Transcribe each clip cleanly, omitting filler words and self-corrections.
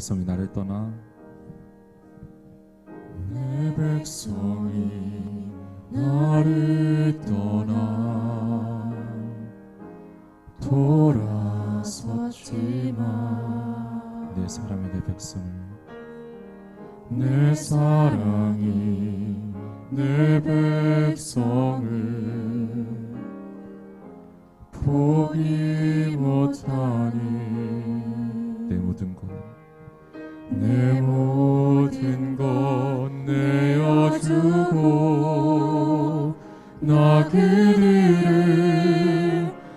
백성이 나를 떠나 내 백성이 나를 떠나 돌아섰지만 내 사랑이 내 백성을 내 사랑이 내 백성을 포기 못하니 내 모든 것 내 모든 것 내어주고 나 그들을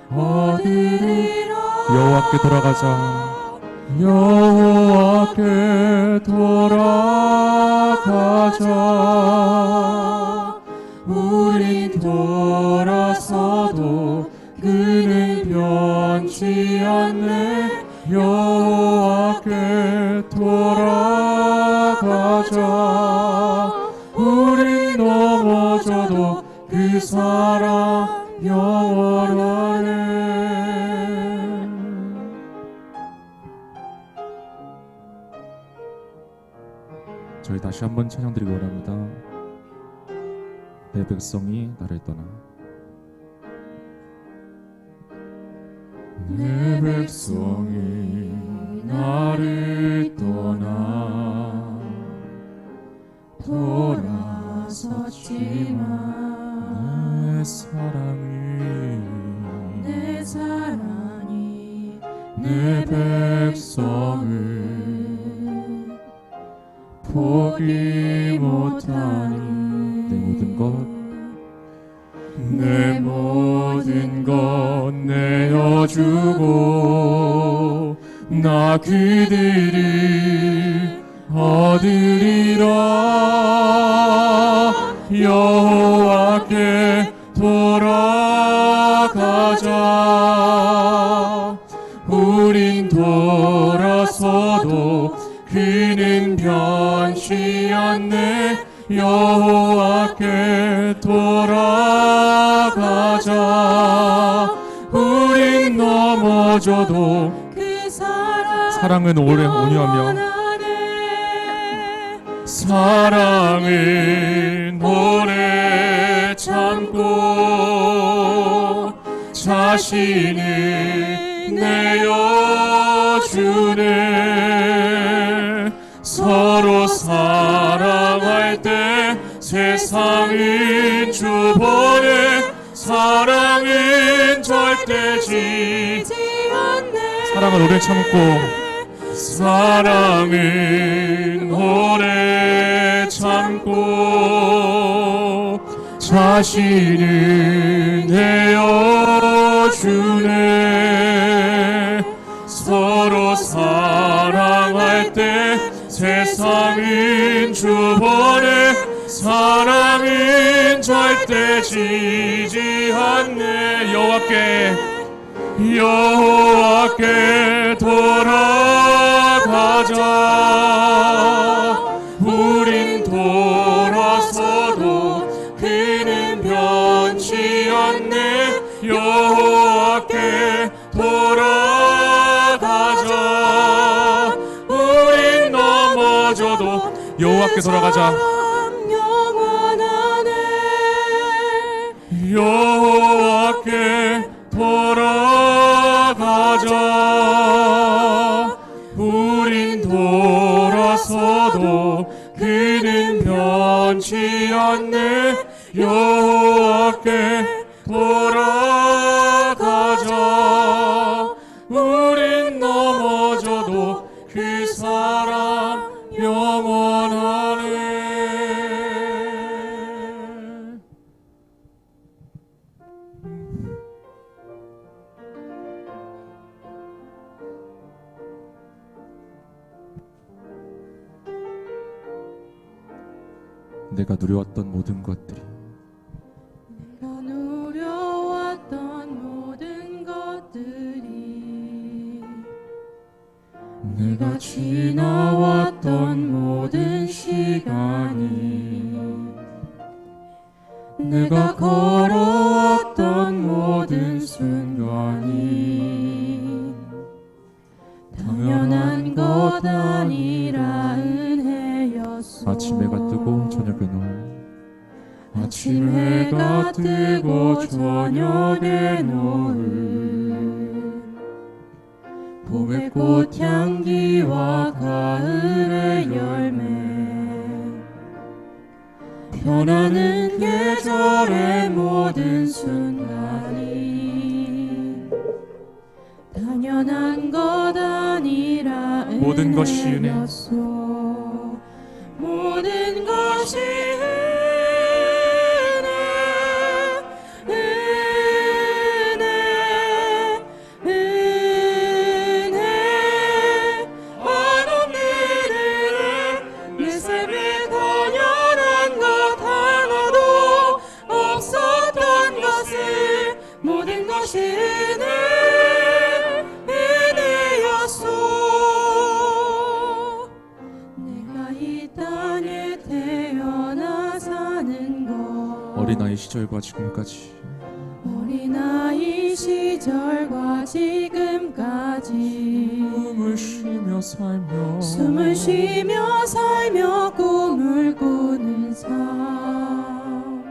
얻으리라. 여호와께 돌아가자. 여호와께 돌아가자. 우린 돌아서도 그는 변치 않네. 여호와께 돌아가자. 우린 넘어져도 그 사랑 영원하네. 저희 다시 한번 찬양드리기 원합니다. 내 백성이 나를 떠나 내 백성이 나를 떠나 돌아섰지만 내 사랑이 내 백성을 포기 못하니 내 모든 것 내 모든 것 내어주고 나 그들을 얻으리라. 여호와께 돌아가자. 우린 돌아서도 그는 변치 않네. 여호와께 돌아가자. 우린 넘어져도 그 사랑은 오래 온유하며 사랑은 오래 참고 자신을 내어주네. 서로 사랑할 때 세상은 주보네. 사랑은 절대 지지 않네. 사랑은 오래 참고 사랑은 오래 참고 자신을 내어주네. 서로 사랑할 때 세상은 주보네. 사랑은 절대 지지 않네. 여호와께 돌아가자. 우린 돌아서도 그는 변치 않네. 여호와께 돌아가자. 우린 넘어져도 여호와께 돌아가자. 여호와께 돌아가자. 우린 돌아서도 그는 변치 않네. 여호와께 돌아가자. 우린 넘어져도 그 사랑 영원하네. 내가 누려왔던 모든 것들이 내가 누려왔던 모든 것들이 내가 지나왔던 모든 시간이 내가 걸어왔던 모든 순간이 당연한 것 것 아니라 은혜였소. 아침 해가 뜨고 저녁에는 아침 해가 뜨고 저녁에 노을 봄의 꽃향기와 가을의 열매 변하는 계절의 모든 순간이 당연한 것 아니라 모든 것이 은혜. 은혜였소. 모든 것이 어린아이 시절과 지금까지 어린아이 시절과 지금까지 숨을 쉬며 살며 꿈을 꾸는 삶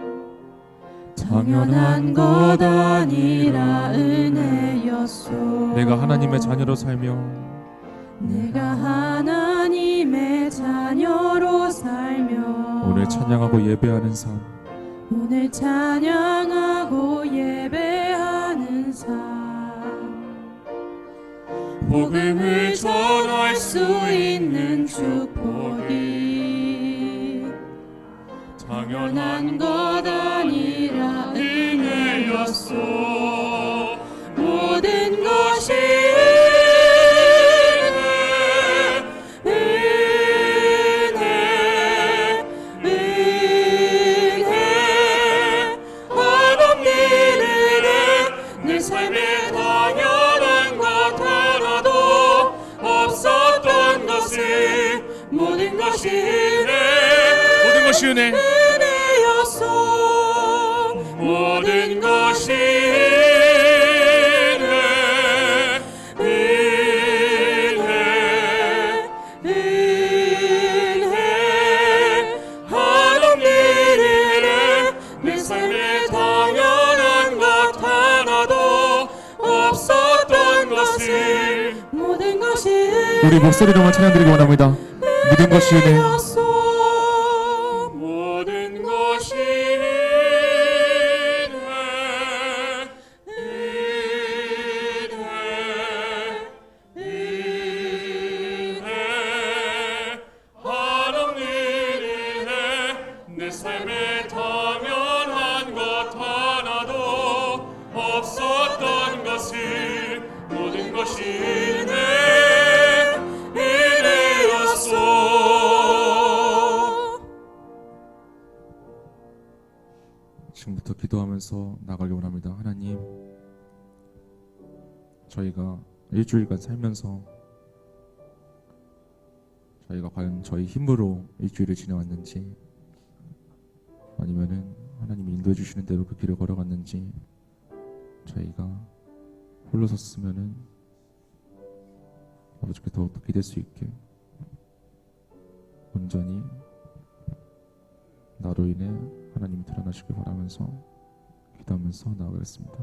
당연한 것 아니라 은혜였소. 내가 하나님의 자녀로 살며 내가 하나님의 자녀로 살며 오늘 찬양하고 예배하는 삶 오늘 찬양하고 예배하는 삶 복음을 전할 수 있는 축복이 당연한 것 아니라 은혜였소. 모든 것이 모든 것이 은혜 은혜였소. 모든 것이 은혜 하나님 은혜 내 삶에 당연한 것 하나도 없었던 것을 모든 것이 우리 목소리로만 찬양드리기 원합니다. 모든 것이 은혜 모든 것이 은혜 하나님 은혜 내 삶에 당연한 것 하나도 없었던 것을 모든 것이 은혜였소. 지금부터 기도하면서 나가기 원합니다. 하나님, 저희가 일주일간 살면서 저희가 과연 저희 힘으로 일주일을 지내왔는지 아니면은 하나님이 인도해 주시는 대로 그 길을 걸어갔는지 저희가 홀로 섰으면은 아버지께 더욱더 기댈 수 있게 온전히 나로 인해 하나님이 드러나시길 바라면서 기도하면서 나아가겠습니다.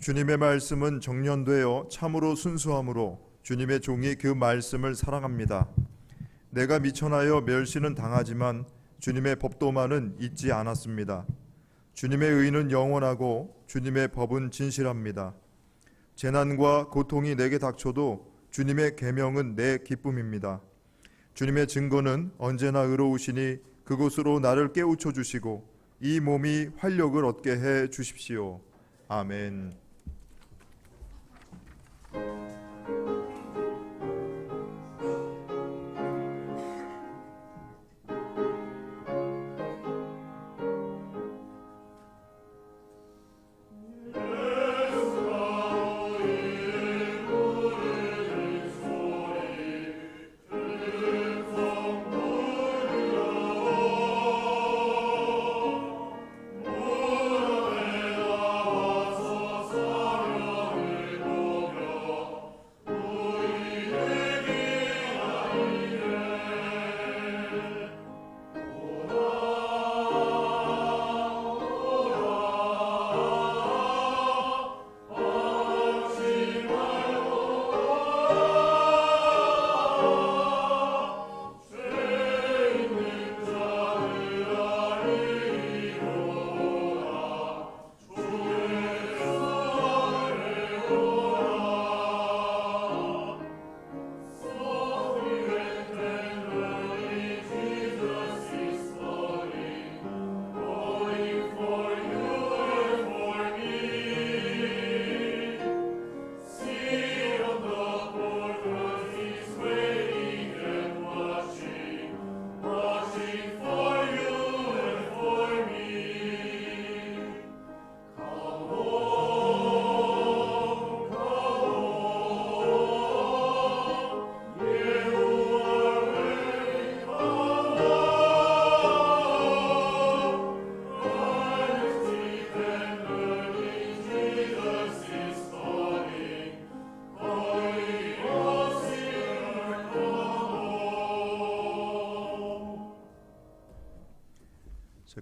주님의 말씀은 정련되어 참으로 순수함으로 주님의 종이 그 말씀을 사랑합니다. 내가 미천하여 멸시는 당하지만 주님의 법도만은 잊지 않았습니다. 주님의 의는 영원하고 주님의 법은 진실합니다. 재난과 고통이 내게 닥쳐도 주님의 계명은 내 기쁨입니다. 주님의 증거는 언제나 의로우시니 그곳으로 나를 깨우쳐 주시고 이 몸이 활력을 얻게 해 주십시오. 아멘.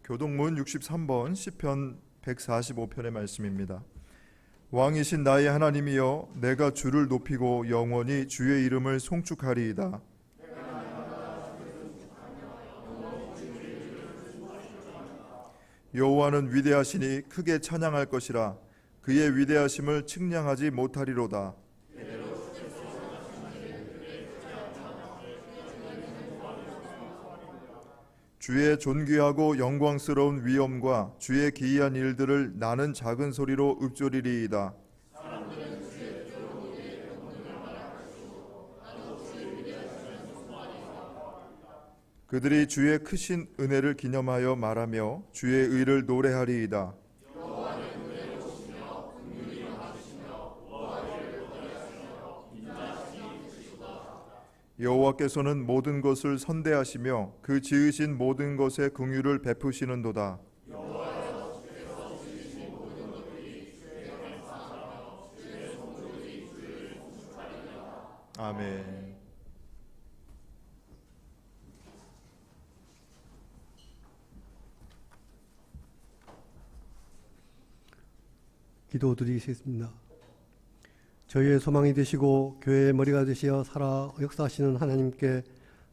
교동문 63번 시편 145편의 말씀입니다. 왕이신 나의 하나님이여 내가 주를 높이고 영원히 주의 이름을 송축하리이다. 여호와는 위대하시니 크게 찬양할 것이라. 그의 위대하심을 측량하지 못하리로다. 주의 존귀하고 영광스러운 위엄과 주의 기이한 일들을 나는 작은 소리로 읊조리리이다. 그들이 주의 크신 은혜를 기념하여 말하며 주의 의를 노래하리이다. 여호와께서는 모든 것을 선대하시며 그 지으신 모든 것에 긍휼을 베푸시는도다. 아멘. 기도드리겠습니다. 저희의 소망이 되시고 교회의 머리가 되시어 살아 역사하시는 하나님께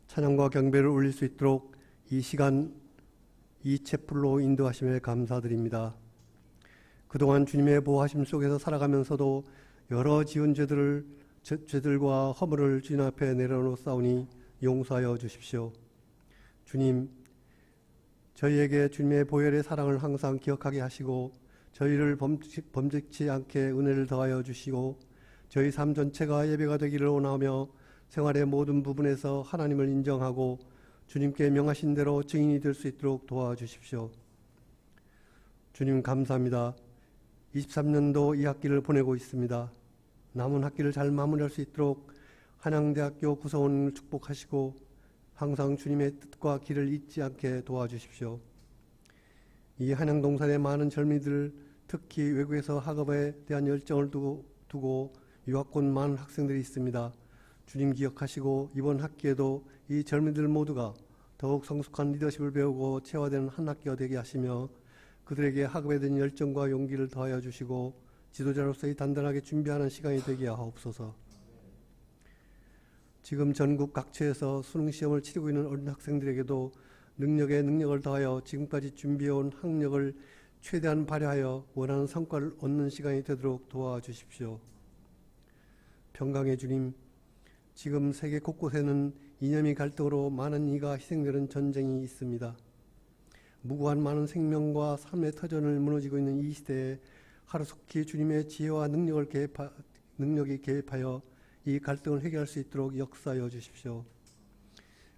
찬양과 경배를 올릴 수 있도록 이 시간 이 채플로 인도하심에 감사드립니다. 그동안 주님의 보호하심 속에서 살아가면서도 여러 지은 죄들과 허물을 주님 앞에 내려놓사오니 용서하여 주십시오. 주님, 저희에게 주님의 보혈의 사랑을 항상 기억하게 하시고 저희를 범죄치 않게 은혜를 더하여 주시고 저희 삶 전체가 예배가 되기를 원하며 생활의 모든 부분에서 하나님을 인정하고 주님께 명하신 대로 증인이 될 수 있도록 도와주십시오. 주님 감사합니다. 23년도 이 학기를 보내고 있습니다. 남은 학기를 잘 마무리할 수 있도록 한양대학교 구성원을 축복하시고 항상 주님의 뜻과 길을 잊지 않게 도와주십시오. 이 한양동산의 많은 젊은이들, 특히 외국에서 학업에 대한 열정을 두고 유학 온 많은 학생들이 있습니다. 주님 기억하시고 이번 학기에도 이 젊은이들 모두가 더욱 성숙한 리더십을 배우고 체화되는 한 학기가 되게 하시며 그들에게 학업에 대한 열정과 용기를 더하여 주시고 지도자로서의 단단하게 준비하는 시간이 되게 하옵소서. 지금 전국 각처에서 수능시험을 치르고 있는 어린 학생들에게도 능력에 능력을 더하여 지금까지 준비해온 학력을 최대한 발휘하여 원하는 성과를 얻는 시간이 되도록 도와주십시오. 평강의 주님, 지금 세계 곳곳에는 이념의 갈등으로 많은 이가 희생되는 전쟁이 있습니다. 무고한 많은 생명과 삶의 터전을 무너지고 있는 이 시대에 하루속히 주님의 지혜와 능력이 개입하여 이 갈등을 해결할 수 있도록 역사하여 주십시오.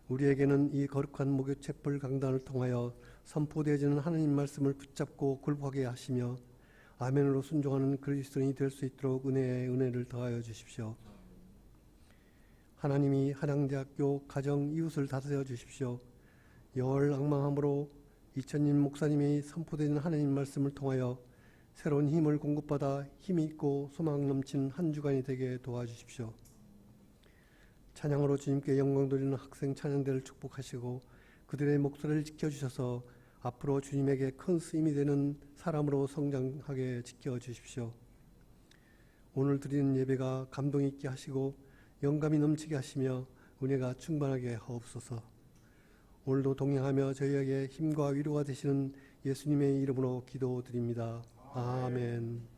우리에게는 이 거룩한 목요 채플 강단을 통하여 선포되어지는 하나님 말씀을 붙잡고 굴복하게 하시며 아멘으로 순종하는 그리스도인이 될 수 있도록 은혜의 은혜를 더하여 주십시오. 하나님이 한양대학교 가정 이웃을 다스려 주십시오. 열악망함으로 이천님 목사님이 선포되는 하나님 말씀을 통하여 새로운 힘을 공급받아 힘이 있고 소망 넘치는 한 주간이 되게 도와주십시오. 찬양으로 주님께 영광 돌리는 학생 찬양대를 축복하시고 그들의 목소리를 지켜주셔서 앞으로 주님에게 큰 쓰임이 되는 사람으로 성장하게 지켜주십시오. 오늘 드리는 예배가 감동 있게 하시고 영감이 넘치게 하시며 은혜가 충만하게 하옵소서. 오늘도 동행하며 저희에게 힘과 위로가 되시는 예수님의 이름으로 기도드립니다. 아멘.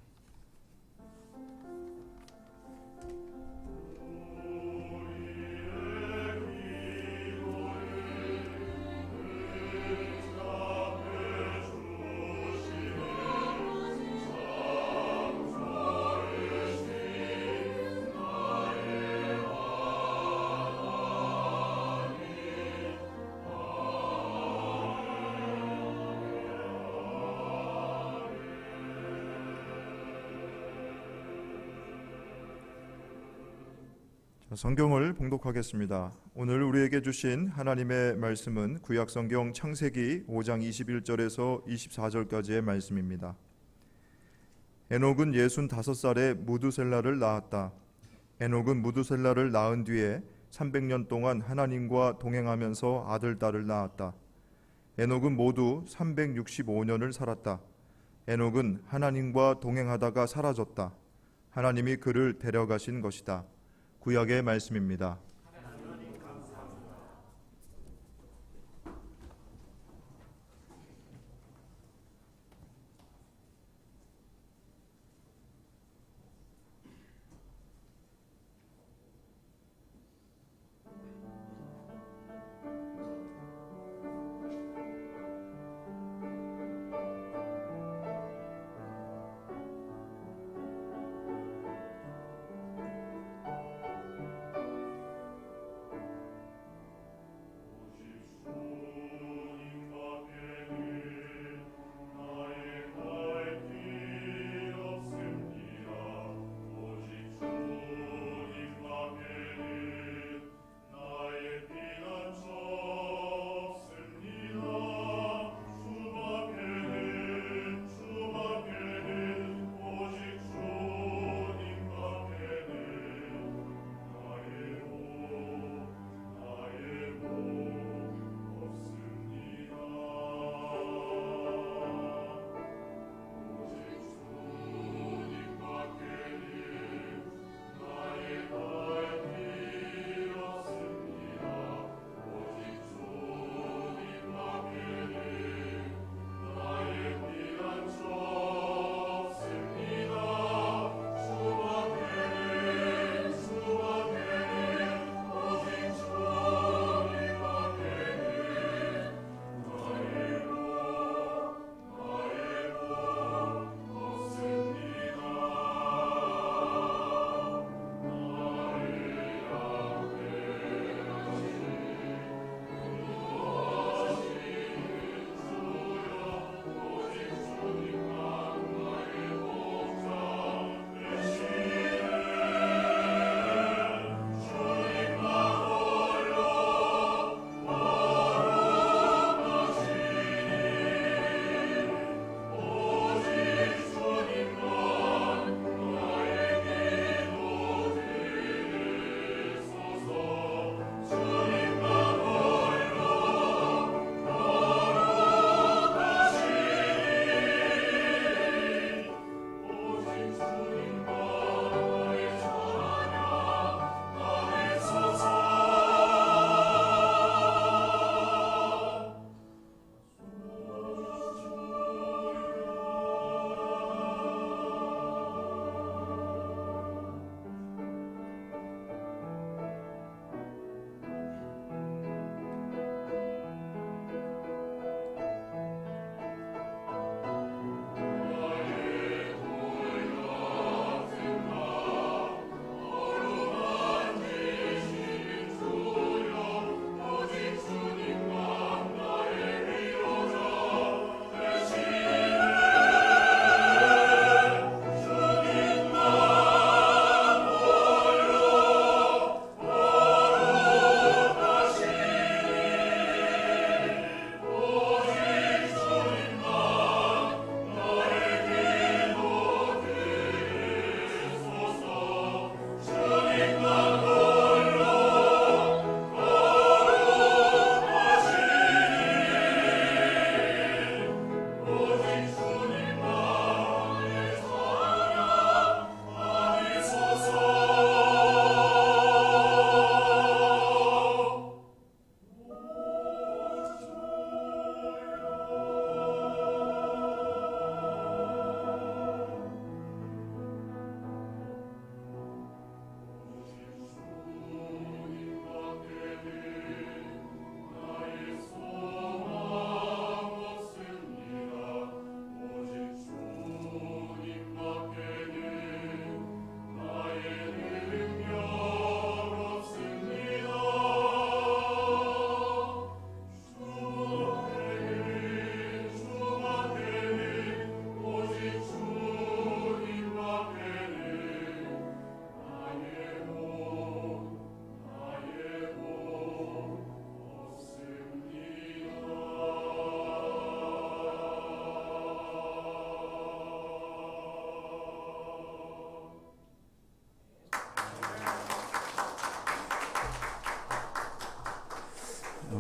성경을 봉독하겠습니다. 오늘 우리에게 주신 하나님의 말씀은 구약성경 창세기 5장 21절에서 24절까지의 말씀입니다. 에녹은 65살에 무두셀라를 낳았다. 에녹은 무두셀라를 낳은 뒤에 300년 동안 하나님과 동행하면서 아들, 딸을 낳았다. 에녹은 모두 365년을 살았다. 에녹은 하나님과 동행하다가 사라졌다. 하나님이 그를 데려가신 것이다. 구약의 말씀입니다.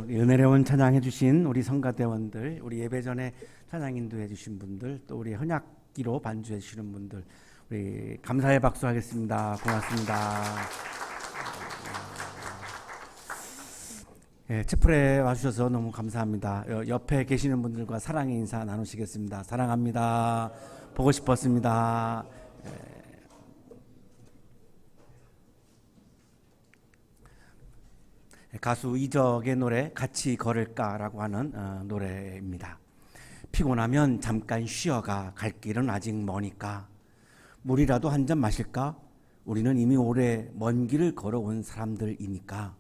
은혜로운 찬양해 주신 우리 성가대원들, 우리 예배 전에 찬양 인도해 주신 분들, 또 우리 헌약기로 반주해 주시는 분들, 우리 감사의 박수 하겠습니다. 고맙습니다. 예, 채플에 와주셔서 너무 감사합니다. 옆에 계시는 분들과 사랑의 인사 나누시겠습니다. 사랑합니다. 보고 싶었습니다. 가수 이적의 노래 같이 걸을까라고 하는 노래입니다. 피곤하면 잠깐 쉬어가 갈 길은 아직 머니까 물이라도 한 잔 마실까? 우리는 이미 오래 먼 길을 걸어온 사람들이니까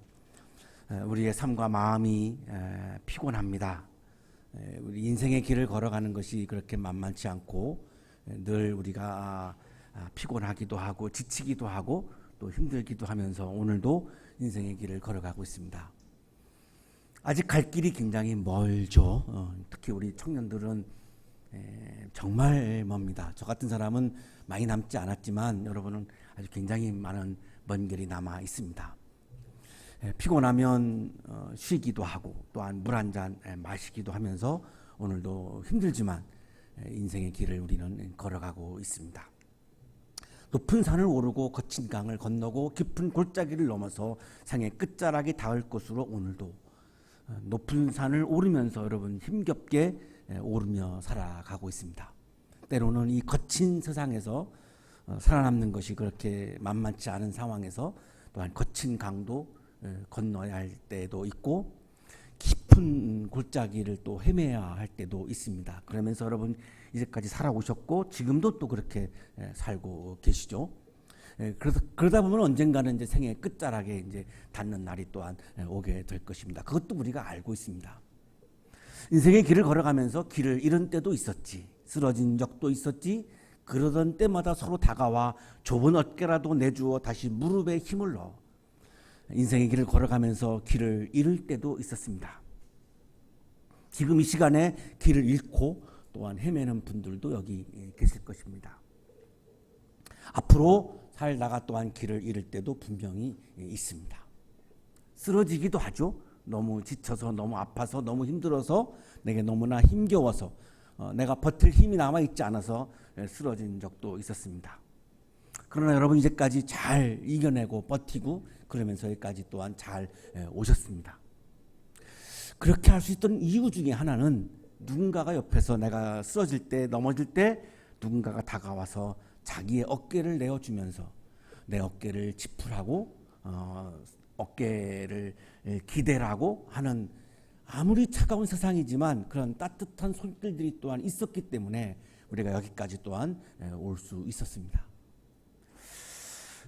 우리의 삶과 마음이 피곤합니다. 우리 인생의 길을 걸어가는 것이 그렇게 만만치 않고 늘 우리가 피곤하기도 하고 지치기도 하고 또 힘들기도 하면서 오늘도 인생의 길을 걸어가고 있습니다. 아직 갈 길이 굉장히 멀죠. 특히 우리 청년들은 정말 멉니다. 저 같은 사람은 많이 남지 않았지만 여러분은 아주 굉장히 많은 먼 길이 남아 있습니다. 피곤하면 쉬기도 하고 또한 물 한 잔 마시기도 하면서 오늘도 힘들지만 인생의 길을 우리는 걸어가고 있습니다. 높은 산을 오르고 거친 강을 건너고 깊은 골짜기를 넘어서 생의 끝자락이 닿을 곳으로 오늘도 높은 산을 오르면서 여러분 힘겹게 오르며 살아가고 있습니다. 때로는 이 거친 세상에서 살아남는 것이 그렇게 만만치 않은 상황에서 또한 거친 강도 건너야 할 때도 있고 깊은 골짜기를 또 헤매야 할 때도 있습니다. 그러면서 여러분 이제까지 살아오셨고 지금도 또 그렇게 살고 계시죠. 그러다 보면 언젠가는 이제 생의 끝자락에 이제 닿는 날이 또한 오게 될 것입니다. 그것도 우리가 알고 있습니다. 인생의 길을 걸어가면서 길을 잃은 때도 있었지, 쓰러진 적도 있었지. 그러던 때마다 서로 다가와 좁은 어깨라도 내주어 다시 무릎에 힘을 넣어 인생의 길을 걸어가면서 길을 잃을 때도 있었습니다. 지금 이 시간에 길을 잃고 또한 헤매는 분들도 여기 계실 것입니다. 앞으로 살다가 또한 길을 잃을 때도 분명히 있습니다. 쓰러지기도 하죠. 너무 지쳐서 너무 아파서 너무 힘들어서 내게 너무나 힘겨워서 내가 버틸 힘이 남아있지 않아서 쓰러진 적도 있었습니다. 그러나 여러분 이제까지 잘 이겨내고 버티고 그러면서 여기까지 또한 잘 오셨습니다. 그렇게 할 수 있던 이유 중에 하나는 누군가가 옆에서 내가 쓰러질 때 넘어질 때 누군가가 다가와서 자기의 어깨를 내어주면서 내 어깨를 지푸라고 어깨를 기대라고 하는 아무리 차가운 세상이지만 그런 따뜻한 손길들이 또한 있었기 때문에 우리가 여기까지 또한 올 수 있었습니다.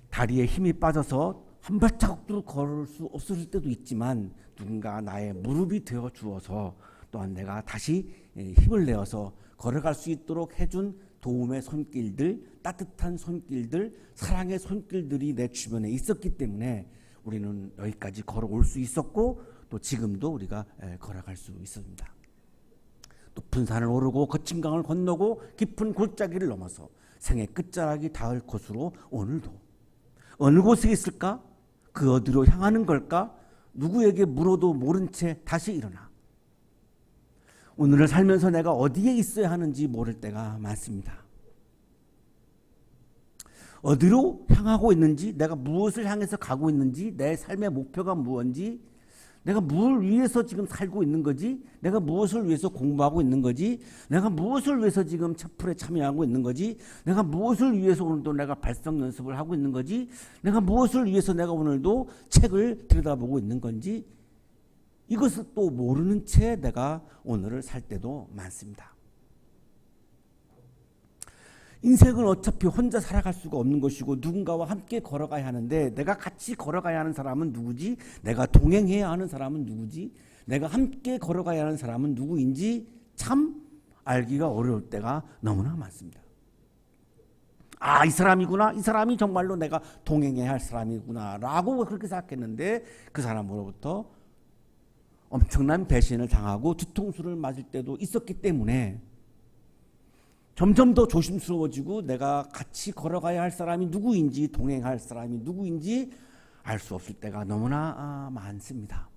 다리에 힘이 빠져서 한 발자국도 걸을 수 없을 때도 있지만 누군가 나의 무릎이 되어 주어서 또한 내가 다시 힘을 내어서 걸어갈 수 있도록 해준 도움의 손길들, 따뜻한 손길들, 사랑의 손길들이 내 주변에 있었기 때문에 우리는 여기까지 걸어올 수 있었고 또 지금도 우리가 걸어갈 수 있습니다. 높은 산을 오르고 거친 강을 건너고 깊은 골짜기를 넘어서 생의 끝자락이 닿을 곳으로 오늘도 어느 곳에 있을까? 그 어디로 향하는 걸까? 누구에게 물어도 모른 채 다시 일어나 오늘을 살면서 내가 어디에 있어야 하는지 모를 때가 많습니다. 어디로 향하고 있는지, 내가 무엇을 향해서 가고 있는지, 내 삶의 목표가 무엇인지, 내가 무엇을 위해서 지금 살고 있는 거지, 내가 무엇을 위해서 공부하고 있는 거지, 내가 무엇을 위해서 지금 채플에 참여하고 있는 거지, 내가 무엇을 위해서 오늘도 내가 발성 연습을 하고 있는 거지, 내가 무엇을 위해서 내가 오늘도 책을 들여다보고 있는 건지, 이것을 또 모르는 채 내가 오늘을 살 때도 많습니다. 인생은 어차피 혼자 살아갈 수가 없는 것이고 누군가와 함께 걸어가야 하는데 내가 같이 걸어가야 하는 사람은 누구지? 내가 동행해야 하는 사람은 누구지? 내가 함께 걸어가야 하는 사람은 누구인지 참 알기가 어려울 때가 너무나 많습니다. 아, 이 사람이구나. 이 사람이 정말로 내가 동행해야 할 사람이구나 라고 그렇게 생각했는데 그 사람으로부터 엄청난 배신을 당하고 뒤통수를 맞을 때도 있었기 때문에 점점 더 조심스러워지고 내가 같이 걸어가야 할 사람이 누구인지 동행할 사람이 누구인지 알 수 없을 때가 너무나 많습니다.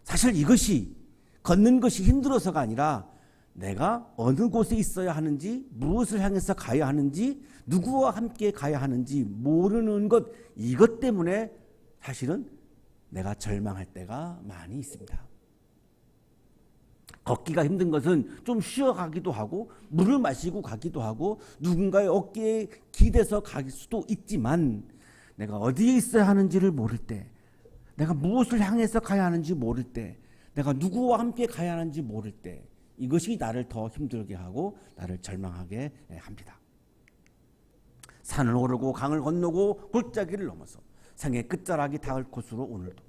사실 이것이 걷는 것이 힘들어서가 아니라 내가 어느 곳에 있어야 하는지, 무엇을 향해서 가야 하는지, 누구와 함께 가야 하는지 모르는 것, 이것 때문에 사실은 내가 절망할 때가 많이 있습니다. 걷기가 힘든 것은 좀 쉬어가기도 하고 물을 마시고 가기도 하고 누군가의 어깨에 기대서 갈 수도 있지만, 내가 어디에 있어야 하는지를 모를 때, 내가 무엇을 향해서 가야 하는지 모를 때, 내가 누구와 함께 가야 하는지 모를 때, 이것이 나를 더 힘들게 하고 나를 절망하게 합니다. 산을 오르고 강을 건너고 골짜기를 넘어서 생의 끝자락이 닿을 곳으로 오늘도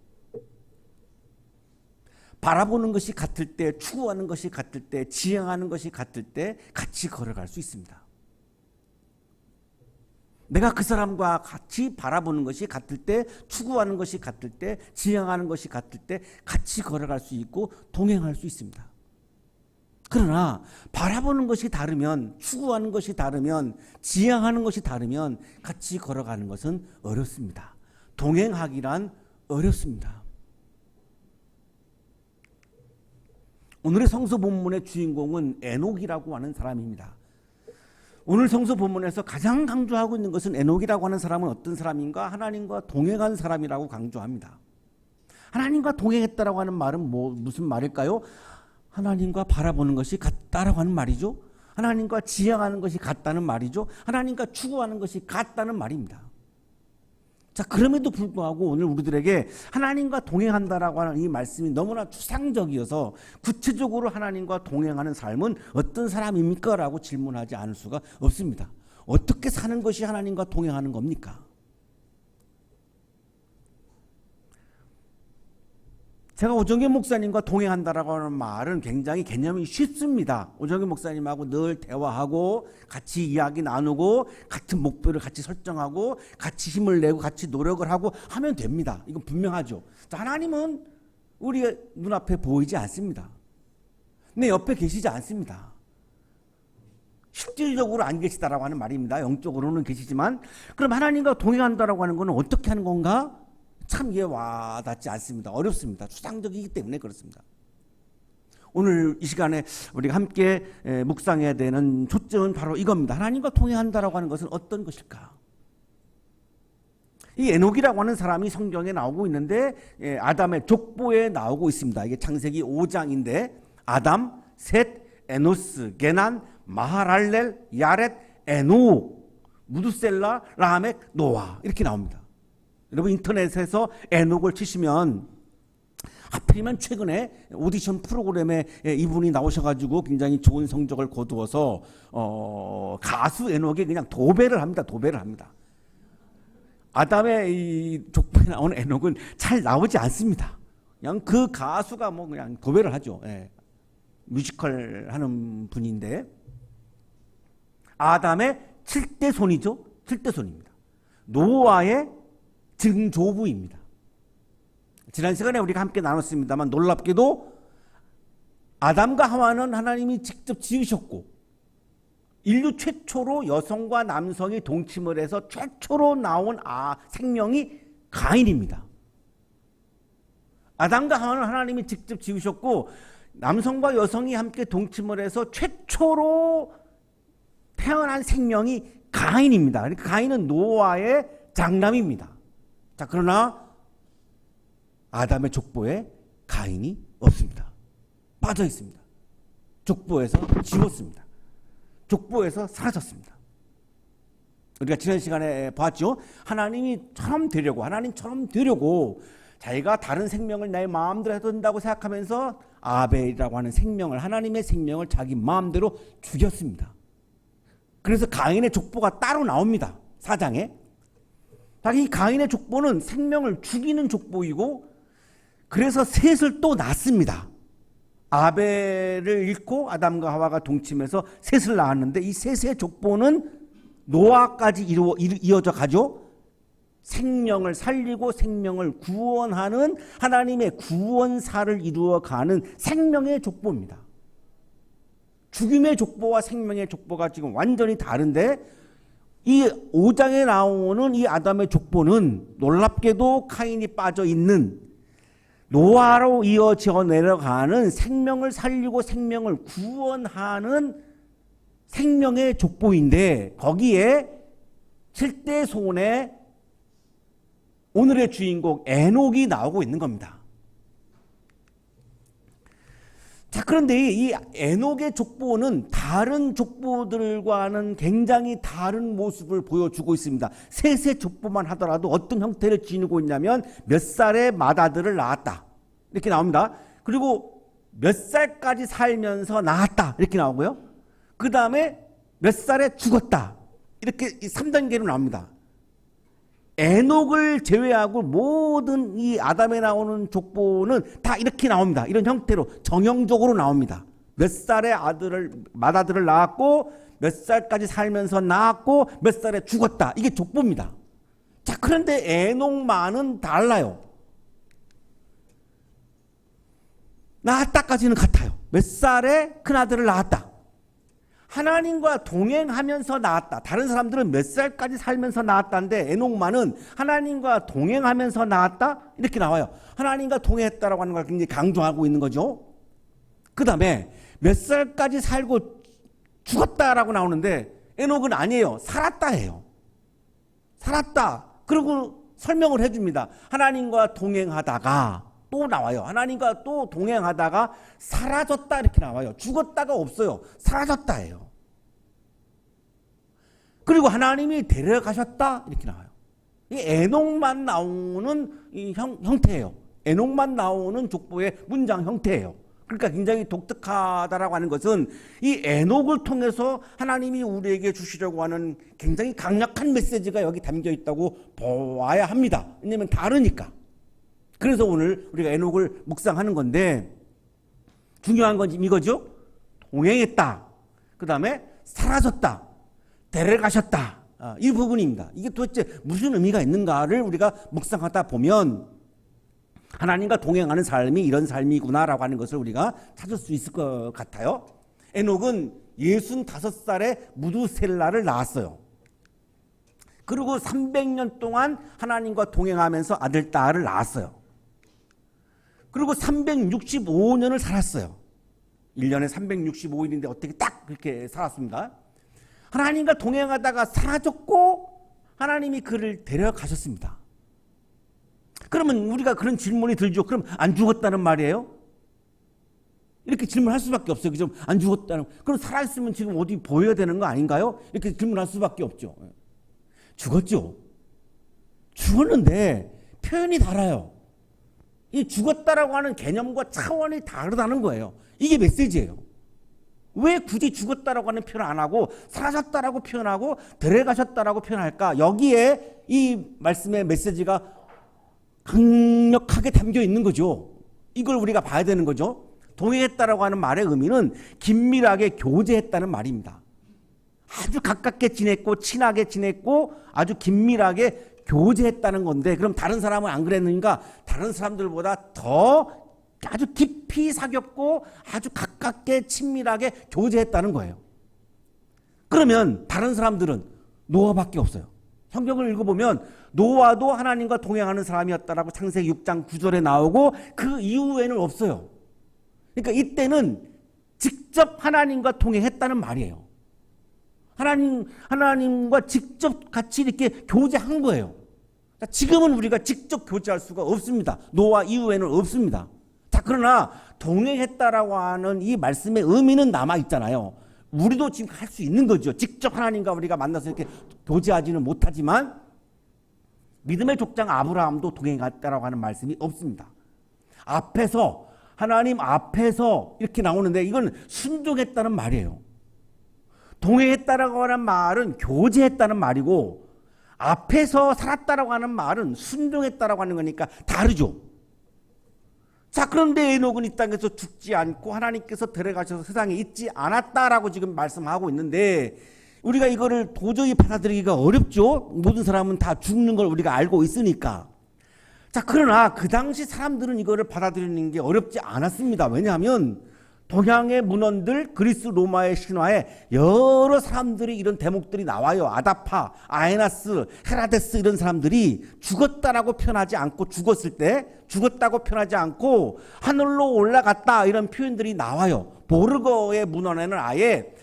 바라보는 것이 같을 때, 추구하는 것이 같을 때, 지향하는 것이 같을 때 같이 걸어갈 수 있습니다. 내가 그 사람과 같이 바라보는 것이 같을 때, 추구하는 것이 같을 때, 지향하는 것이 같을 때 같이 걸어갈 수 있고 동행할 수 있습니다. 그러나 바라보는 것이 다르면, 추구하는 것이 다르면, 지향하는 것이 다르면 같이 걸어가는 것은 어렵습니다. 동행하기란 어렵습니다. 오늘의 성서 본문의 주인공은 에녹이라고 하는 사람입니다. 오늘 성서 본문에서 가장 강조하고 있는 것은 에녹이라고 하는 사람은 어떤 사람인가? 하나님과 동행한 사람이라고 강조합니다. 하나님과 동행했다라고 하는 말은 무슨 말일까요? 하나님과 바라보는 것이 같다라고 하는 말이죠. 하나님과 지향하는 것이 같다는 말이죠. 하나님과 추구하는 것이 같다는 말입니다. 자, 그럼에도 불구하고 오늘 우리들에게 하나님과 동행한다라고 하는 이 말씀이 너무나 추상적이어서 구체적으로 하나님과 동행하는 삶은 어떤 사람입니까? 라고 질문하지 않을 수가 없습니다. 어떻게 사는 것이 하나님과 동행하는 겁니까? 제가 오정규 목사님과 동행한다라고 하는 말은 굉장히 개념이 쉽습니다. 오정규 목사님하고 늘 대화하고 같이 이야기 나누고 같은 목표를 같이 설정하고 같이 힘을 내고 같이 노력을 하고 하면 됩니다. 이건 분명하죠. 하나님은 우리 눈앞에 보이지 않습니다. 내 옆에 계시지 않습니다. 실질적으로 안 계시다라고 하는 말입니다. 영적으로는 계시지만, 그럼 하나님과 동행한다라고 하는 것은 어떻게 하는 건가? 참 이해 와닿지 않습니다. 어렵습니다. 추상적이기 때문에 그렇습니다. 오늘 이 시간에 우리가 함께 묵상해야 되는 초점은 바로 이겁니다. 하나님과 동행한다라고 하는 것은 어떤 것일까? 이 에녹이라고 하는 사람이 성경에 나오고 있는데 아담의 족보에 나오고 있습니다. 이게 창세기 5장인데 아담, 셋, 에노스, 게난, 마하랄렐, 야렛, 에녹, 무두셀라, 라멕, 노아 이렇게 나옵니다. 여러분 인터넷에서 에녹을 치시면 하필이면 최근에 오디션 프로그램에 이분이 나오셔가지고 굉장히 좋은 성적을 거두어서 가수 에녹이 그냥 도배를 합니다. 아담의 이 족보에 나오는 에녹은 잘 나오지 않습니다. 그냥 그 가수가 뭐 그냥 도배를 하죠. 예. 뮤지컬 하는 분인데 아담의 7대 손이죠. 7대 손입니다. 노아의 증조부입니다. 지난 시간에 우리가 함께 나눴습니다만 놀랍게도 아담과 하와는 하나님이 직접 지으셨고 인류 최초로 여성과 남성이 동침을 해서 최초로 나온 생명이 가인입니다. 아담과 하와는 하나님이 직접 지으셨고 남성과 여성이 함께 동침을 해서 최초로 태어난 생명이 가인입니다. 그러니까 가인은 노아의 장남입니다. 자, 그러나 아담의 족보에 가인이 없습니다. 빠져 있습니다. 족보에서 지웠습니다. 족보에서 사라졌습니다. 우리가 지난 시간에 봤죠. 하나님처럼 되려고 자기가 다른 생명을 내 마음대로 해도 된다고 생각하면서 아벨이라고 하는 생명을, 하나님의 생명을 자기 마음대로 죽였습니다. 그래서 가인의 족보가 따로 나옵니다. 4장에. 이 가인의 족보는 생명을 죽이는 족보이고 그래서 셋을 또 낳습니다. 아벨을 잃고 아담과 하와가 동침해서 셋을 낳았는데 이 셋의 족보는 노아까지 이어져 가죠. 생명을 살리고 생명을 구원하는 하나님의 구원사를 이루어가는 생명의 족보입니다. 죽임의 족보와 생명의 족보가 지금 완전히 다른데 이 5장에 나오는 이 아담의 족보는 놀랍게도 카인이 빠져 있는 노아로 이어져 내려가는 생명을 살리고 생명을 구원하는 생명의 족보인데 거기에 7대 소원에 오늘의 주인공 에녹이 나오고 있는 겁니다. 자, 그런데 이 에녹의 족보는 다른 족보들과는 굉장히 다른 모습을 보여주고 있습니다. 셋의 족보만 하더라도 어떤 형태를 지니고 있냐면 몇 살에 맏아들을 낳았다 이렇게 나옵니다. 그리고 몇 살까지 살면서 낳았다 이렇게 나오고요. 그 다음에 몇 살에 죽었다 이렇게 3단계로 나옵니다. 에녹을 제외하고 모든 이 아담에 나오는 족보는 다 이렇게 나옵니다. 이런 형태로 정형적으로 나옵니다. 몇 살에 맏아들을 낳았고 몇 살까지 살면서 낳았고 몇 살에 죽었다. 이게 족보입니다. 자, 그런데 에녹만은 달라요. 낳았다까지는 같아요. 몇 살에 큰아들을 낳았다. 하나님과 동행하면서 낳았다. 다른 사람들은 몇 살까지 살면서 낳았다는데 에녹만은 하나님과 동행하면서 낳았다 이렇게 나와요. 하나님과 동행했다라고 하는 걸 굉장히 강조하고 있는 거죠. 그 다음에 몇 살까지 살고 죽었다라고 나오는데 에녹은 아니에요. 살았다 해요. 살았다. 그리고 설명을 해줍니다. 하나님과 동행하다가 또 나와요. 하나님과 또 동행하다가 사라졌다 이렇게 나와요. 죽었다가 없어요. 사라졌다예요. 그리고 하나님이 데려가셨다 이렇게 나와요. 이 에녹만 나오는 이 형태예요. 에녹만 나오는 족보의 문장 형태예요. 그러니까 굉장히 독특하다라고 하는 것은 이 에녹을 통해서 하나님이 우리에게 주시려고 하는 굉장히 강력한 메시지가 여기 담겨 있다고 보아야 합니다. 왜냐하면 다르니까. 그래서 오늘 우리가 에녹을 묵상하는 건데 중요한 건 이거죠. 동행했다. 그 다음에 사라졌다. 데려가셨다. 이 부분입니다. 이게 도대체 무슨 의미가 있는가를 우리가 묵상하다 보면 하나님과 동행하는 삶이 이런 삶이구나라고 하는 것을 우리가 찾을 수 있을 것 같아요. 에녹은 65살에 무두셀라를 낳았어요. 그리고 300년 동안 하나님과 동행하면서 아들, 딸을 낳았어요. 그리고 365년을 살았어요. 1년에 365일인데 어떻게 딱 그렇게 살았습니다. 하나님과 동행하다가 사라졌고 하나님이 그를 데려가셨습니다. 그러면 우리가 그런 질문이 들죠. 그럼 안 죽었다는 말이에요? 이렇게 질문할 수밖에 없어요. 그죠? 안 죽었다는. 그럼 살아있으면 지금 어디 보여야 되는 거 아닌가요? 이렇게 질문할 수밖에 없죠. 죽었죠. 죽었는데 표현이 달라요. 이 죽었다라고 하는 개념과 차원이 다르다는 거예요. 이게 메시지예요. 왜 굳이 죽었다라고 하는 표현 안 하고 사라졌다라고 표현하고 데려가셨다라고 표현할까? 여기에 이 말씀의 메시지가 강력하게 담겨 있는 거죠. 이걸 우리가 봐야 되는 거죠. 동행했다라고 하는 말의 의미는 긴밀하게 교제했다는 말입니다. 아주 가깝게 지냈고 친하게 지냈고 아주 긴밀하게 교제했다는 건데 그럼 다른 사람은 안 그랬는가? 다른 사람들보다 더 아주 깊이 사귀었고 아주 가깝게 친밀하게 교제했다는 거예요. 그러면 다른 사람들은 노아밖에 없어요. 성경을 읽어보면 노아도 하나님과 동행하는 사람이었다라고 창세기 6장 9절에 나오고 그 이후에는 없어요. 그러니까 이때는 직접 하나님과 동행했다는 말이에요. 하나님과 직접 같이 이렇게 교제한 거예요. 지금은 우리가 직접 교제할 수가 없습니다. 노아 이후에는 없습니다. 자, 그러나 동행했다라고 하는 이 말씀의 의미는 남아 있잖아요. 우리도 지금 할 수 있는 거죠. 직접 하나님과 우리가 만나서 이렇게 교제하지는 못하지만 믿음의 족장 아브라함도 동행했다라고 하는 말씀이 없습니다. 앞에서 하나님 앞에서 이렇게 나오는데 이건 순종했다는 말이에요. 동행했다라고 하는 말은 교제했다는 말이고 앞에서 살았다라고 하는 말은 순종했다라고 하는 거니까 다르죠. 자, 그런데 에녹은 이 땅에서 죽지 않고 하나님께서 데려가셔서 세상에 있지 않았다라고 지금 말씀하고 있는데 우리가 이거를 도저히 받아들이기가 어렵죠. 모든 사람은 다 죽는 걸 우리가 알고 있으니까. 자, 그러나 그 당시 사람들은 이거를 받아들이는 게 어렵지 않았습니다. 왜냐하면 동양의 문헌들, 그리스 로마의 신화에 여러 사람들이 이런 대목들이 나와요. 아다파, 아에나스, 헤라데스 이런 사람들이 죽었다라고 표현하지 않고 죽었을 때 죽었다고 표현하지 않고 하늘로 올라갔다 이런 표현들이 나와요. 보르거의 문헌에는 아예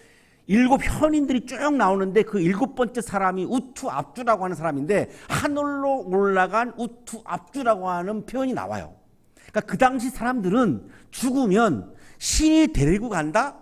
7 현인들이 쭉 나오는데 그 7번째 사람이 우투 압주라고 하는 사람인데 하늘로 올라간 우투 압주라고 하는 표현이 나와요. 그러니까 그 당시 사람들은 죽으면 신이 데리고 간다?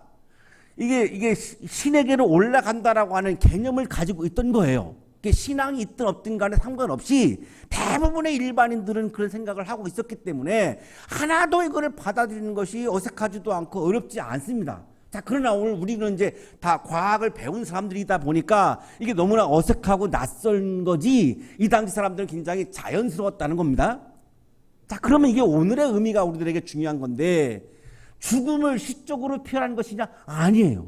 이게 신에게로 올라간다라고 하는 개념을 가지고 있던 거예요. 신앙이 있든 없든 간에 상관없이 대부분의 일반인들은 그런 생각을 하고 있었기 때문에 하나도 이거를 받아들이는 것이 어색하지도 않고 어렵지 않습니다. 자, 그러나 오늘 우리는 이제 다 과학을 배운 사람들이다 보니까 이게 너무나 어색하고 낯선 거지 이 당시 사람들은 굉장히 자연스러웠다는 겁니다. 자, 그러면 이게 오늘의 의미가 우리들에게 중요한 건데 죽음을 시적으로 표현한 것이냐? 아니에요.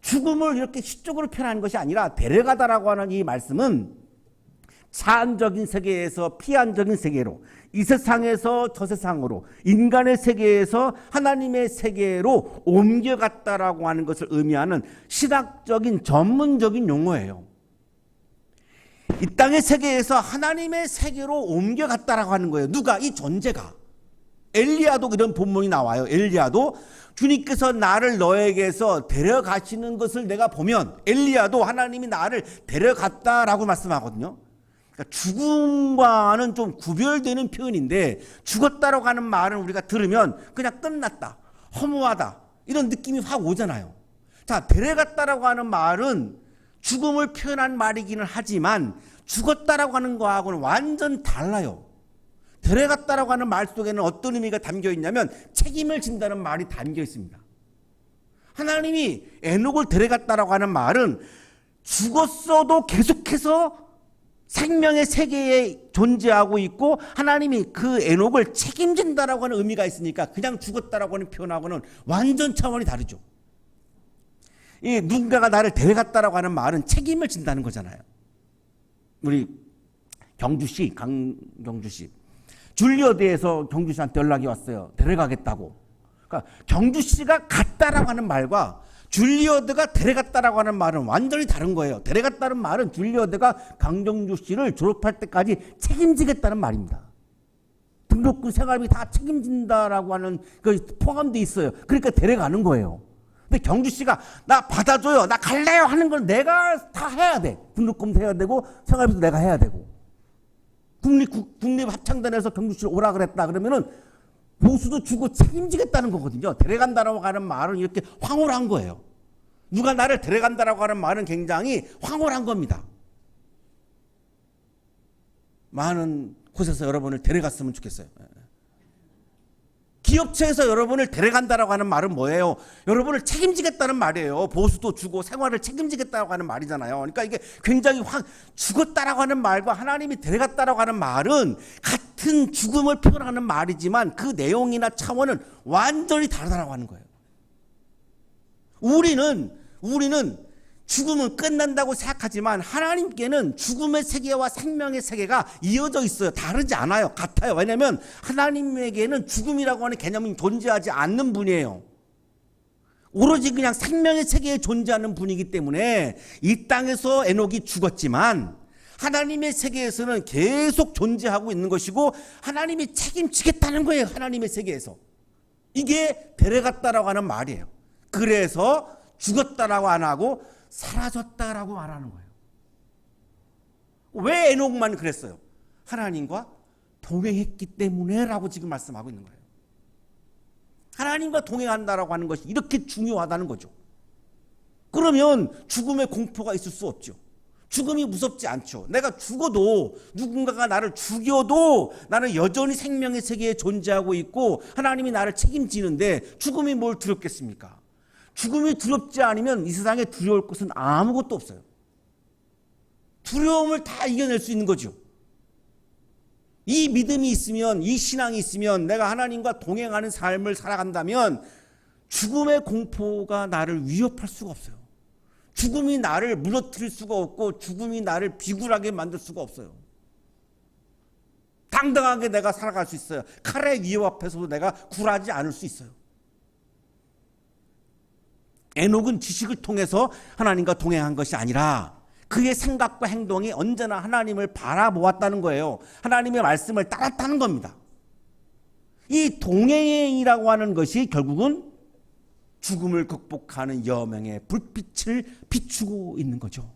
죽음을 이렇게 시적으로 표현한 것이 아니라 데려가다라고 하는 이 말씀은 차안적인 세계에서 피안적인 세계로, 이 세상에서 저 세상으로, 인간의 세계에서 하나님의 세계로 옮겨갔다라고 하는 것을 의미하는 신학적인 전문적인 용어예요. 이 땅의 세계에서 하나님의 세계로 옮겨갔다라고 하는 거예요. 누가? 이 존재가. 엘리야도 이런 본문이 나와요. 엘리야도 주님께서 나를 너에게서 데려가시는 것을 내가 보면 엘리야도 하나님이 나를 데려갔다라고 말씀하거든요. 그러니까 죽음과는 좀 구별되는 표현인데 죽었다라고 하는 말은 우리가 들으면 그냥 끝났다, 허무하다 이런 느낌이 확 오잖아요. 자, 데려갔다라고 하는 말은 죽음을 표현한 말이기는 하지만 죽었다라고 하는 거하고는 완전 달라요. 데려갔다라고 하는 말 속에는 어떤 의미가 담겨 있냐면 책임을 진다는 말이 담겨 있습니다. 하나님이 에녹을 데려갔다라고 하는 말은 죽었어도 계속해서 생명의 세계에 존재하고 있고 하나님이 그 에녹을 책임진다라고 하는 의미가 있으니까 그냥 죽었다라고 하는 표현하고는 완전 차원이 다르죠. 이 누군가가 나를 데려갔다라고 하는 말은 책임을 진다는 거잖아요. 우리 경주시, 강경주시 줄리어드에서 경주시한테 연락이 왔어요. 데려가겠다고. 그러니까 경주시가 갔다라고 하는 말과 줄리어드가 데려갔다라고 하는 말은 완전히 다른 거예요. 데려갔다는 말은 줄리어드가 강경주시를 졸업할 때까지 책임지겠다는 말입니다. 등록금 생활비 다 책임진다라고 하는 그 포함되어 있어요. 그러니까 데려가는 거예요. 근데 경주시가 나 받아줘요, 나 갈래요 하는 건 내가 다 해야 돼. 등록금도 해야 되고 생활비도 내가 해야 되고. 국립합창단에서 경주시를 오라 그랬다 그러면은 보수도 주고 책임지겠다는 거거든요. 데려간다라고 하는 말은 이렇게 황홀한 거예요. 누가 나를 데려간다라고 하는 말은 굉장히 황홀한 겁니다. 많은 곳에서 여러분을 데려갔으면 좋겠어요. 기업체에서 여러분을 데려간다라고 하는 말은 뭐예요? 여러분을 책임지겠다는 말이에요. 보수도 주고 생활을 책임지겠다라고 하는 말이잖아요. 그러니까 이게 굉장히 죽었다라고 하는 말과 하나님이 데려갔다라고 하는 말은 같은 죽음을 표현하는 말이지만 그 내용이나 차원은 완전히 다르다라고 하는 거예요. 우리는 죽음은 끝난다고 생각하지만 하나님께는 죽음의 세계와 생명의 세계가 이어져 있어요. 다르지 않아요. 같아요. 왜냐하면 하나님에게는 죽음이라고 하는 개념이 존재하지 않는 분이에요. 오로지 그냥 생명의 세계에 존재하는 분이기 때문에 이 땅에서 에녹이 죽었지만 하나님의 세계에서는 계속 존재하고 있는 것이고 하나님이 책임지겠다는 거예요. 하나님의 세계에서. 이게 데려갔다라고 하는 말이에요. 그래서 죽었다라고 안 하고 사라졌다라고 말하는 거예요. 왜 에녹만 그랬어요? 하나님과 동행했기 때문에 라고 지금 말씀하고 있는 거예요. 하나님과 동행한다라고 하는 것이 이렇게 중요하다는 거죠. 그러면 죽음의 공포가 있을 수 없죠. 죽음이 무섭지 않죠. 내가 죽어도 누군가가 나를 죽여도 나는 여전히 생명의 세계에 존재하고 있고 하나님이 나를 책임지는데 죽음이 뭘 두렵겠습니까? 죽음이 두렵지 않으면 이 세상에 두려울 것은 아무것도 없어요. 두려움을 다 이겨낼 수 있는 거죠. 이 믿음이 있으면, 이 신앙이 있으면, 내가 하나님과 동행하는 삶을 살아간다면 죽음의 공포가 나를 위협할 수가 없어요. 죽음이 나를 무너뜨릴 수가 없고 죽음이 나를 비굴하게 만들 수가 없어요. 당당하게 내가 살아갈 수 있어요. 칼의 위협 앞에서도 내가 굴하지 않을 수 있어요. 에녹은 지식을 통해서 하나님과 동행한 것이 아니라 그의 생각과 행동이 언제나 하나님을 바라보았다는 거예요. 하나님의 말씀을 따랐다는 겁니다. 이 동행이라고 하는 것이 결국은 죽음을 극복하는 여명의 불빛을 비추고 있는 거죠.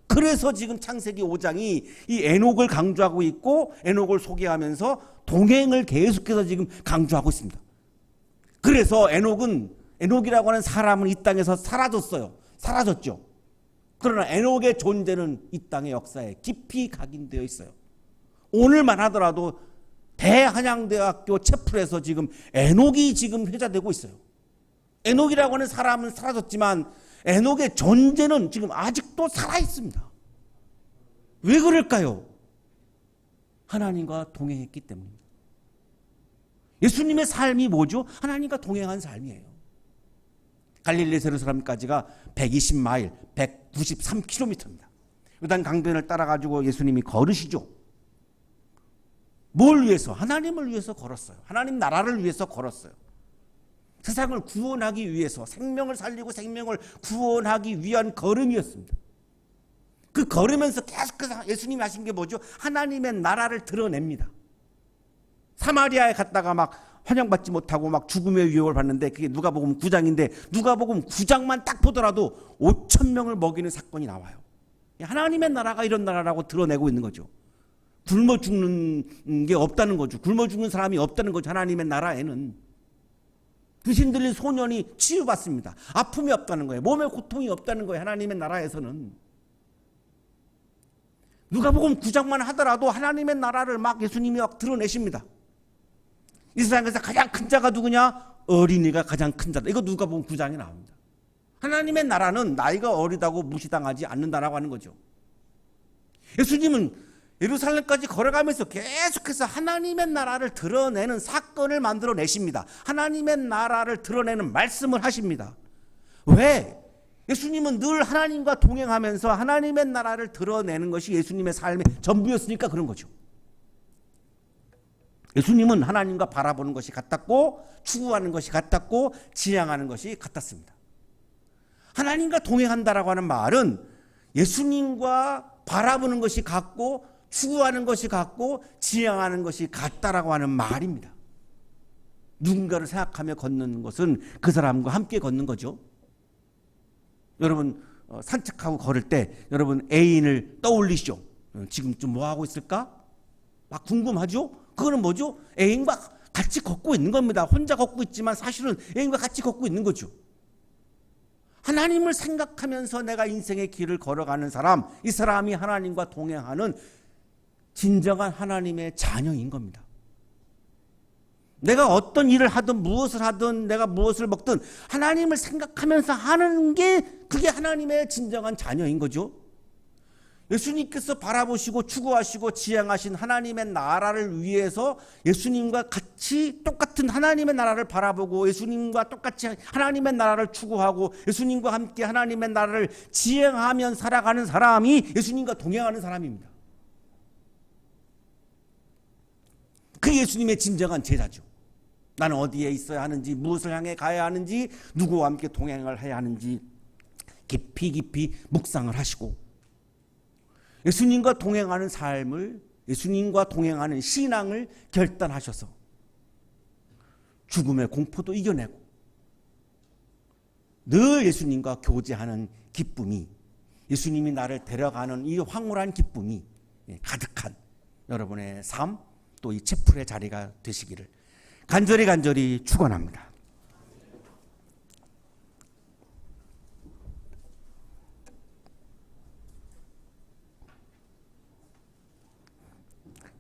그래서 지금 창세기 5장이 이 에녹을 강조하고 있고 에녹을 소개하면서 동행을 계속해서 지금 강조하고 있습니다. 그래서 에녹이라고 하는 사람은 이 땅에서 사라졌죠. 그러나 에녹의 존재는 이 땅의 역사에 깊이 각인되어 있어요. 오늘만 하더라도 대한양대학교 채플에서 지금 에녹이 지금 회자되고 있어요. 에녹이라고 하는 사람은 사라졌지만 에녹의 존재는 지금 아직도 살아있습니다. 왜 그럴까요? 하나님과 동행했기 때문입니다. 예수님의 삶이 뭐죠? 하나님과 동행한 삶이에요. 갈릴리 예루살렘까지가 120마일, 193km입니다. 요단 강변을 따라가지고 예수님이 걸으시죠. 뭘 위해서? 하나님을 위해서 걸었어요. 하나님 나라를 위해서 걸었어요. 세상을 구원하기 위해서 생명을 살리고 생명을 구원하기 위한 걸음이었습니다. 그 걸으면서 계속해서 예수님이 하신 게 뭐죠? 하나님의 나라를 드러냅니다. 사마리아에 갔다가 막 환영받지 못하고 막 죽음의 위협을 받는데 그게 누가복음 9장인데 누가복음 9장만 딱 보더라도 5,000명을 먹이는 사건이 나와요. 하나님의 나라가 이런 나라라고 드러내고 있는 거죠. 굶어 죽는 게 없다는 거죠. 굶어 죽는 사람이 없다는 거죠. 하나님의 나라에는. 귀신 들린 소년이 치유받습니다. 아픔이 없다는 거예요. 몸에 고통이 없다는 거예요. 하나님의 나라에서는. 누가복음 9장만 하더라도 하나님의 나라를 막 예수님이 막 드러내십니다. 이 세상에서 가장 큰 자가 누구냐? 어린이가 가장 큰 자다. 이거 누가복음 9장에 나옵니다. 하나님의 나라는 나이가 어리다고 무시당하지 않는다라고 하는 거죠. 예수님은 예루살렘까지 걸어가면서 계속해서 하나님의 나라를 드러내는 사건을 만들어내십니다. 하나님의 나라를 드러내는 말씀을 하십니다. 왜? 예수님은 늘 하나님과 동행하면서 하나님의 나라를 드러내는 것이 예수님의 삶의 전부였으니까 그런 거죠. 예수님은 하나님과 바라보는 것이 같았고 추구하는 것이 같았고 지향하는 것이 같았습니다. 하나님과 동행한다라고 하는 말은 예수님과 바라보는 것이 같고 추구하는 것이 같고 지향하는 것이 같다라고 하는 말입니다. 누군가를 생각하며 걷는 것은 그 사람과 함께 걷는 거죠. 여러분 산책하고 걸을 때 여러분 애인을 떠올리시죠. 지금쯤 뭐 하고 있을까? 막 궁금하죠? 그거는 뭐죠? 애인과 같이 걷고 있는 겁니다. 혼자 걷고 있지만 사실은 애인과 같이 걷고 있는 거죠. 하나님을 생각하면서 내가 인생의 길을 걸어가는 사람, 이 사람이 하나님과 동행하는 진정한 하나님의 자녀인 겁니다. 내가 어떤 일을 하든 무엇을 하든 내가 무엇을 먹든 하나님을 생각하면서 하는 게 그게 하나님의 진정한 자녀인 거죠. 예수님께서 바라보시고 추구하시고 지향하신 하나님의 나라를 위해서 예수님과 같이 똑같은 하나님의 나라를 바라보고 예수님과 똑같이 하나님의 나라를 추구하고 예수님과 함께 하나님의 나라를 지향하며 살아가는 사람이 예수님과 동행하는 사람입니다. 그게 예수님의 진정한 제자죠. 나는 어디에 있어야 하는지, 무엇을 향해 가야 하는지, 누구와 함께 동행을 해야 하는지 깊이 묵상을 하시고 예수님과 동행하는 삶을, 예수님과 동행하는 신앙을 결단하셔서 죽음의 공포도 이겨내고 늘 예수님과 교제하는 기쁨이, 예수님이 나를 데려가는 이 황홀한 기쁨이 가득한 여러분의 삶, 또 이 채플의 자리가 되시기를 간절히 축원합니다.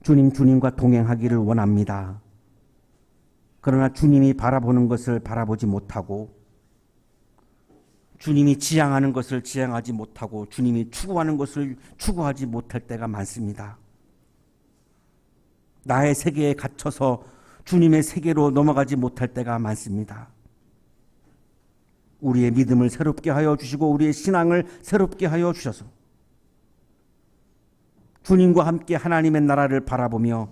주님과 동행하기를 원합니다. 그러나 주님이 바라보는 것을 바라보지 못하고 주님이 지향하는 것을 지향하지 못하고 주님이 추구하는 것을 추구하지 못할 때가 많습니다. 나의 세계에 갇혀서 주님의 세계로 넘어가지 못할 때가 많습니다. 우리의 믿음을 새롭게 하여 주시고 우리의 신앙을 새롭게 하여 주셔서 주님과 함께 하나님의 나라를 바라보며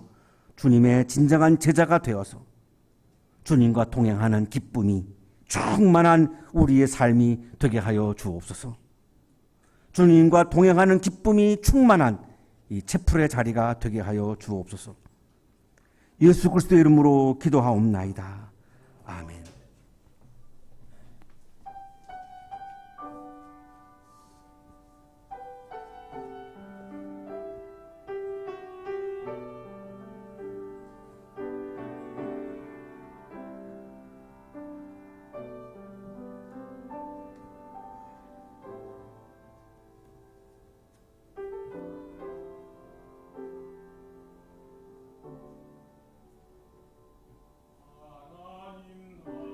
주님의 진정한 제자가 되어서 주님과 동행하는 기쁨이 충만한 우리의 삶이 되게 하여 주옵소서. 주님과 동행하는 기쁨이 충만한 이 채플의 자리가 되게 하여 주옵소서. 예수 그리스도의 이름으로 기도하옵나이다. 아멘. 하나님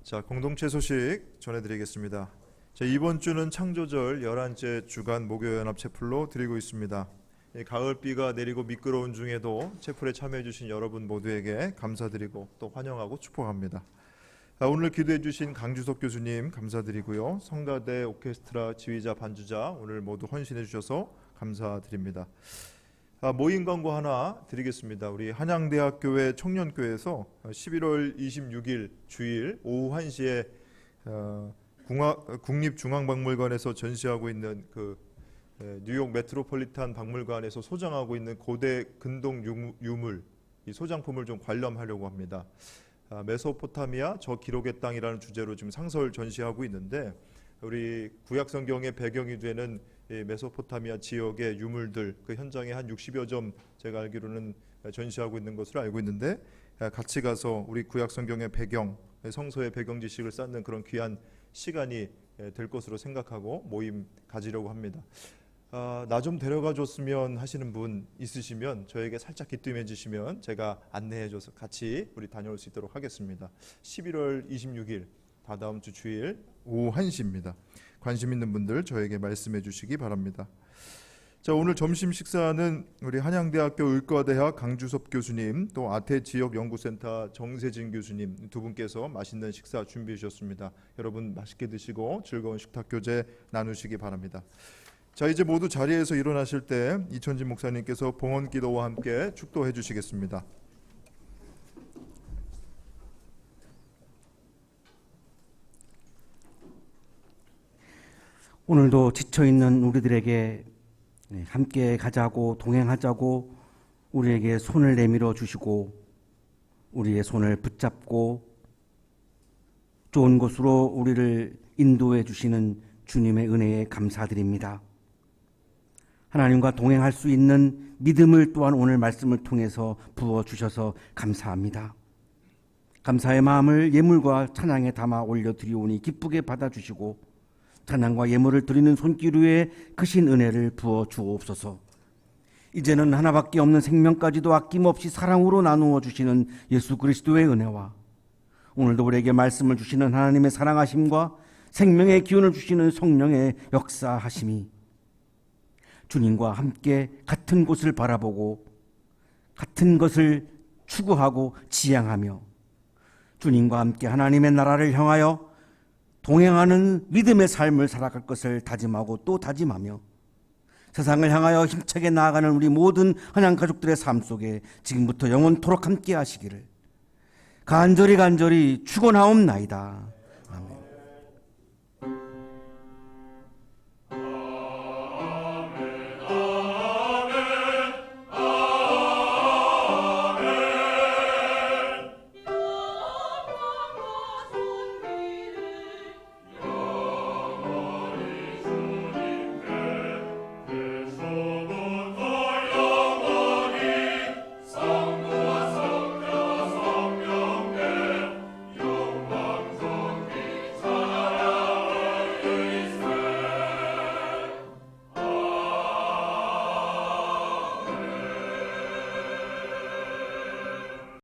자, 공동체 소식 전해드리겠습니다. 자, 이번 주는 창조절 11째 주간 목요연합 채플로 드리고 있습니다. 가을비가 내리고 미끄러운 중에도 채플에 참여해 주신 여러분 모두에게 감사드리고 또 환영하고 축복합니다. 오늘 기도해 주신 강주석 교수님 감사드리고요. 성가대 오케스트라 지휘자 반주자 오늘 모두 헌신해 주셔서 감사드립니다. 모임 광고 하나 드리겠습니다. 우리 한양대학교의 청년교회에서 11월 26일 주일 오후 1시에 국립중앙박물관에서 전시하고 있는 그 뉴욕 메트로폴리탄 박물관에서 소장하고 있는 고대 근동 유물 이 소장품을 좀 관람하려고 합니다. 메소포타미아 저 기록의 땅이라는 주제로 지금 상설 전시하고 있는데 우리 구약 성경의 배경이 되는 이 메소포타미아 지역의 유물들 그 현장에 한 60여 점 제가 알기로는 전시하고 있는 것으로 알고 있는데 같이 가서 우리 구약 성경의 배경 성서의 배경 지식을 쌓는 그런 귀한 시간이 될 것으로 생각하고 모임 가지려고 합니다. 나 좀 데려가 줬으면 하시는 분 있으시면 저에게 살짝 기뜸해 주시면 제가 안내해 줘서 같이 우리 다녀올 수 있도록 하겠습니다. 11월 26일 다다음 주 주일 오후 1시입니다. 관심 있는 분들 저에게 말씀해 주시기 바랍니다. 자, 오늘 점심 식사는 우리 한양대학교 의과대학 강주섭 교수님 또 아태지역연구센터 정세진 교수님 두 분께서 맛있는 식사 준비해 주셨습니다. 여러분 맛있게 드시고 즐거운 식탁 교제 나누시기 바랍니다. 자, 이제 모두 자리에서 일어나실 때 이천진 목사님께서 봉헌 기도와 함께 축도해 주시겠습니다. 오늘도 지쳐있는 우리들에게 함께 가자고 동행하자고 우리에게 손을 내밀어 주시고 우리의 손을 붙잡고 좋은 곳으로 우리를 인도해 주시는 주님의 은혜에 감사드립니다. 하나님과 동행할 수 있는 믿음을 또한 오늘 말씀을 통해서 부어주셔서 감사합니다. 감사의 마음을 예물과 찬양에 담아 올려드리오니 기쁘게 받아주시고 찬양과 예물을 드리는 손길 위에 크신 은혜를 부어 주옵소서. 이제는 하나밖에 없는 생명까지도 아낌없이 사랑으로 나누어 주시는 예수 그리스도의 은혜와 오늘도 우리에게 말씀을 주시는 하나님의 사랑하심과 생명의 기운을 주시는 성령의 역사하심이 주님과 함께 같은 곳을 바라보고 같은 것을 추구하고 지향하며 주님과 함께 하나님의 나라를 향하여 동행하는 믿음의 삶을 살아갈 것을 다짐하고 또 다짐하며 세상을 향하여 힘차게 나아가는 우리 모든 한양 가족들의 삶 속에 지금부터 영원토록 함께 하시기를 간절히 축원하옵나이다.